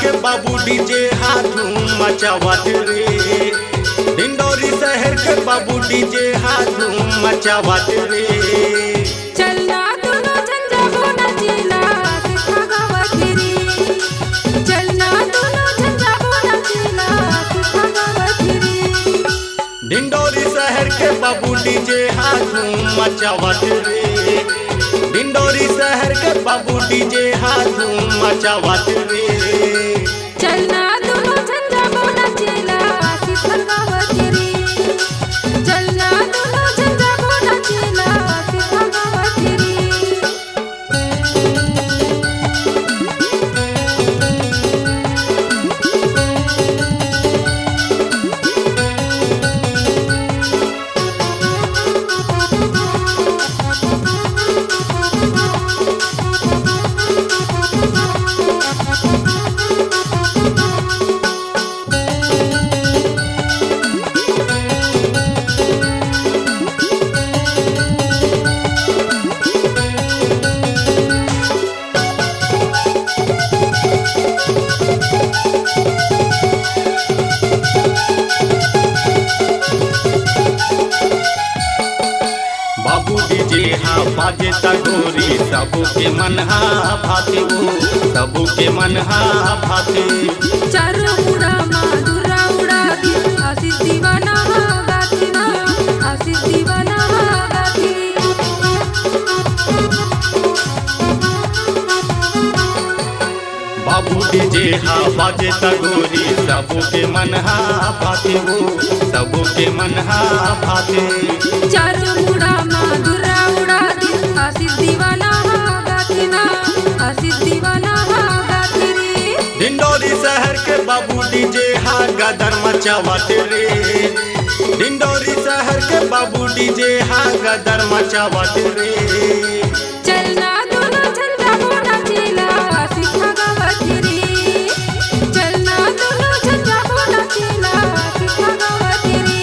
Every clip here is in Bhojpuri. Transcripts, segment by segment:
के बाबू डीजे हाथ मचावत रे। डिंडोरी शहर के बाबू डीजे हाथ मचावत रे। चलना दोनों झंझा बोना चीला सिखा गावत रे। चलना दोनों झंझा बोना चीला सिखा गावत रे। डिंडोरी शहर के बाबू डीजे हाथ मचावत रे। डिंडोरी शहर के बाबू डीजे हाथ मचावत रे। चलना दोनों झंझा बोना चीला सिखा गावत रे। चलना दोनों झंझा बोना चीला सिखा गावत रे। बाबू डीजे हा बाजे तगोरी सबके मन हा भाते वो सबके मन हा भाते। चारों उड़ा माधुरा उड़ा दी आशीष दीवाना गाती ना आशीष दीवाना गाती। बाबू डीजे हा बाजे तगोरी सबके मन हा भाते वो सबके मन हा भाते। चारों उड़ा माधुरा उड़ा दी आशीष दीवाना गाती ना आशीष दीवाना गाती रे। डिंडोरी शहर के बाबू डीजे हा गदर मचावत रे। डिंडोरी शहर के बाबू डीजे हा गदर मचावत रे। चलना दोनों झंझा बोना चीला सिखा गावत रे। चलना दोनों झंझा बोना चीला सिखा गावत रे।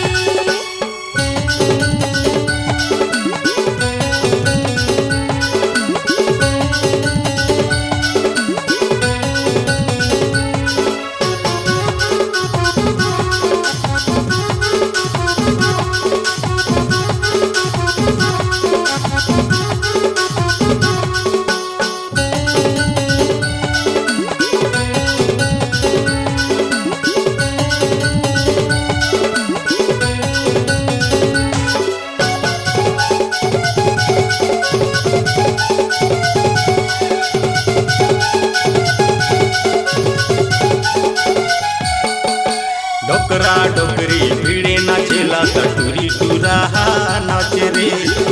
डोकरा डोकरी भिड़े नाचेला त टूरी टूराहा नाचे रे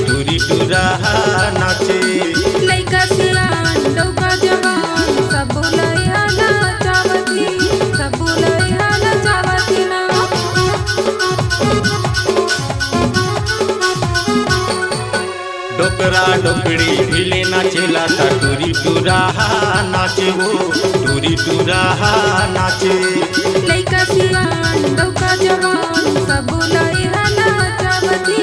टूरी टूराहा नाचे। लइका सियान डौका जवान सब लइहा नचावती सब लइहा नचावती ना। डोकरा डोकरी भिले नाचेला त टूरी टूराहा नाचे वो टूरी टूराहा नाचे। लइका सियान डौका जवान सब लइहा नचावती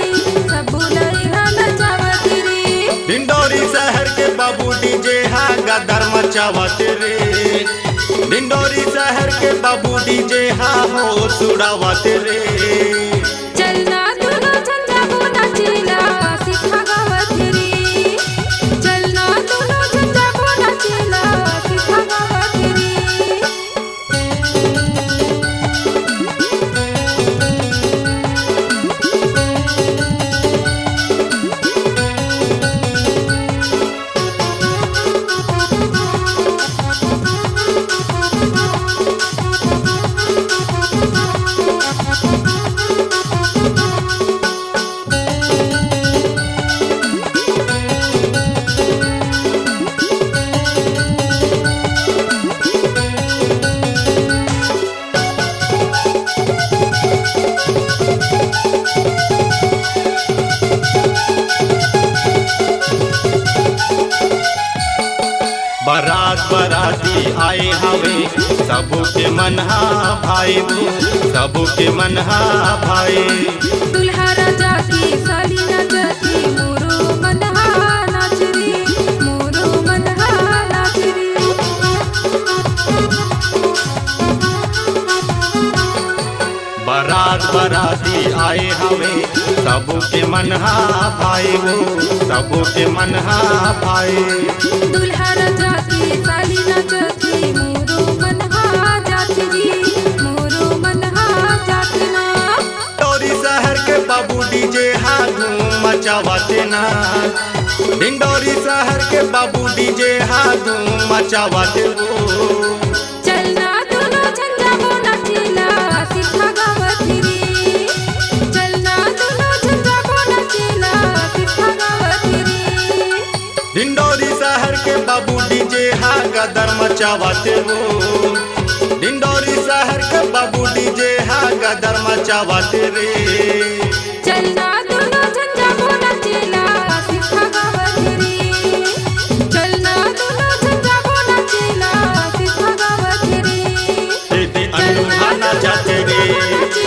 सब लइहा नचावती रे। डिंडोरी शहर के बाबू डीजे हा गदर मचावत रे। डिंडोरी शहर के बाबू डीजे हा हो सुड़ावत रे। चलना दोनों झंझा बोना चीला सिखा गावत रे। चलना दोनों झंझा बोना चीला सिखा गावत रे। बारात बराती आए हवे सबके मन हा भाई वो सबके मन हा भाई। दुल्हा राजा की साली नाचती मोरो मनहा नाचरी मोरो मनहा नाचरी। भाई हवे सबो के मनहा भाई वो सबो के मनहा भाई। दुल्हा जाती साली न जाती मोरो मनहा जाती जी मोरो मनहा जाती ना। डिंडोरी शहर के बाबू डीजे हा धूम मचावते ना। डिंडोरी शहर के बाबू डीजे हा धूम मचावते वो। चलना दोनों झंझा वो नाचेला सिखा गावत रे। चलना दोनों झंझा वो नाचेला सिखा गावत रे। डिंडोरी शहर के बाबू डीजे हा गदर मचावते वो। डिंडोरी शहर के बाबू डीजे हा गदर मचावते रे। चलना दोनों झंझा वो नाचेला सिखा गावत रे। चलना दोनों झंझा वो नाचेला सिखा गावत रे। दे अनुहा नाचते रे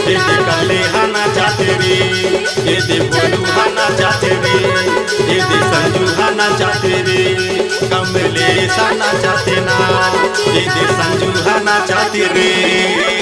दे कलेहा नाचते रे दे बोलूहा नाचते रे दे संजूहा नाचते रे कमलेशा नाचते ना दे संजूहा नाचते रे।